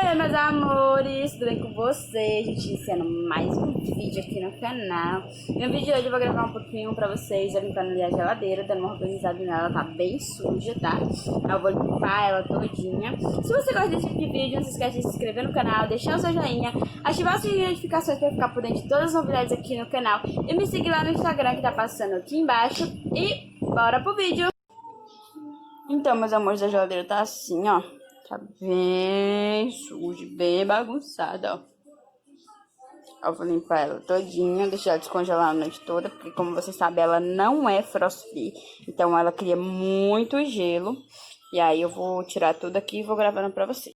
Oi, meus amores, tudo bem com vocês? Gente, iniciando mais um vídeo aqui no canal. No vídeo de hoje eu vou gravar um pouquinho pra vocês, já limpando ali a geladeira, dando uma organizada nela, ela tá bem suja, tá? Eu vou limpar ela todinha. Se você gosta desse tipo de vídeo, não se esquece de se inscrever no canal, deixar o seu joinha, ativar as notificações pra ficar por dentro de todas as novidades aqui no canal e me seguir lá no Instagram que tá passando aqui embaixo. E bora pro vídeo! Então, meus amores, a geladeira tá assim, ó. Tá bem suja, bem bagunçada, ó. Eu vou limpar ela todinha, deixar ela descongelar a noite toda, porque como vocês sabem, ela não é frost free. Então ela cria muito gelo. E aí eu vou tirar tudo aqui e vou gravando pra vocês.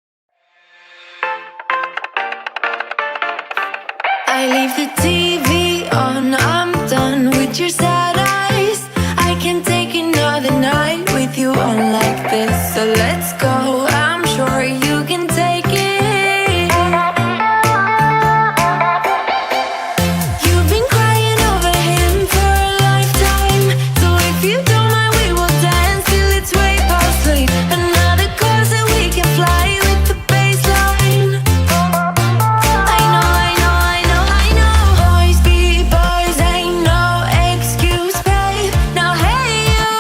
I leave the TV on, I'm done with your sad eyes. I can't take another night with you on like this. So let's go, I'm sure you can take it. You've been crying over him for a lifetime. So if you don't mind, we will dance till it's way past late. Another course that we can fly with the baseline. I know. Boys be boys, ain't no excuse, babe. Now hey you,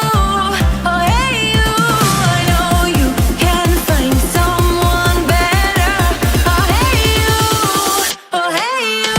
oh hey you. I know you can find someone better. Oh hey you, oh hey you.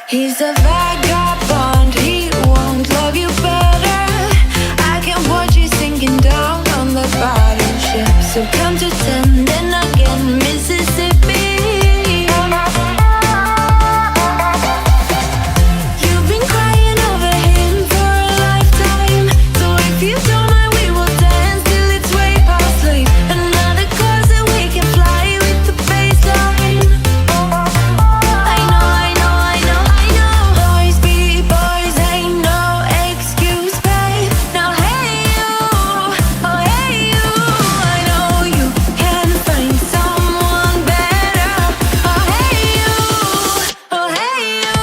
He's a vagabond, he won't love you better. I can watch you sinking down on the battleship. So count to 10, then again, Mississippi. You've been crying over him for a lifetime. So if you don't mind, we will dance till it's way past late. Another course that we can fly with the baseline. I know. Boys be boys, ain't no excuse, babe. Now hey you, oh hey you. I know you can find someone better. Oh hey you, oh hey you.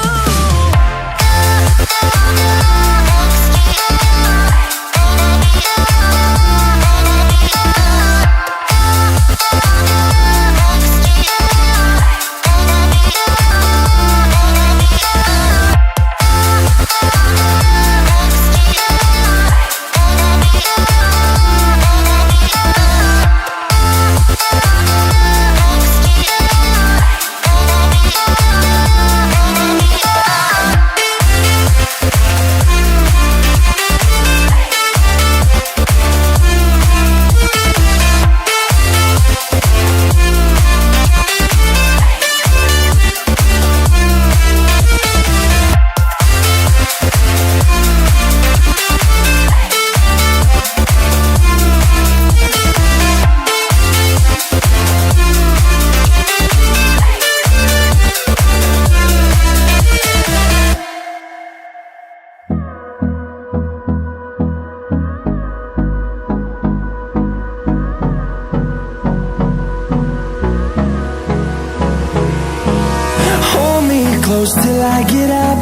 Hold me close till I get up.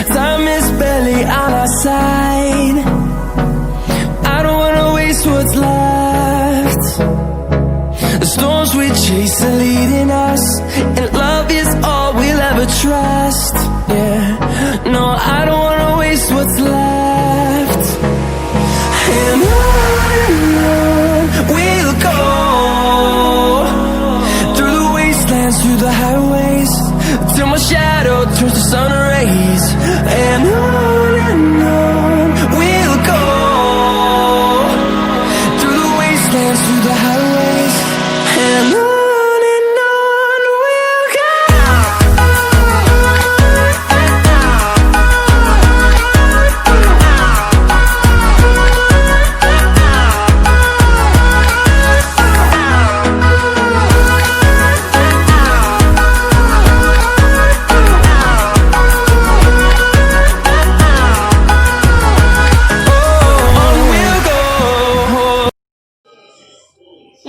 Time is barely on our side. I don't wanna waste what's left. The storms we chase are leading us, and love is all we'll ever trust. Yeah, no, I don't wanna waste what's left. And on we'll go, through the wastelands, through the highways, till my shadow turns to sun rays. And on we'll go, through the wastelands, through the highways. And on we'll go.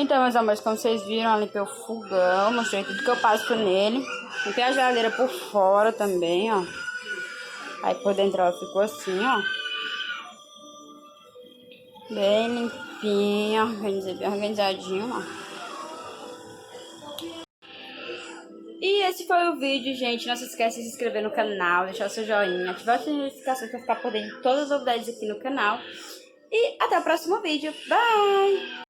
Então, meus amores, como vocês viram, eu limpei o fogão, mostrei tudo que eu passo nele. Limpei a geladeira por fora também, ó. Aí por dentro ela ficou assim, ó. Bem limpinha, bem organizadinho, ó. E esse foi o vídeo, gente. Não se esqueça de se inscrever no canal, deixar o seu joinha, ativar as notificações para ficar por dentro de todas as novidades aqui no canal. E até o próximo vídeo. Bye!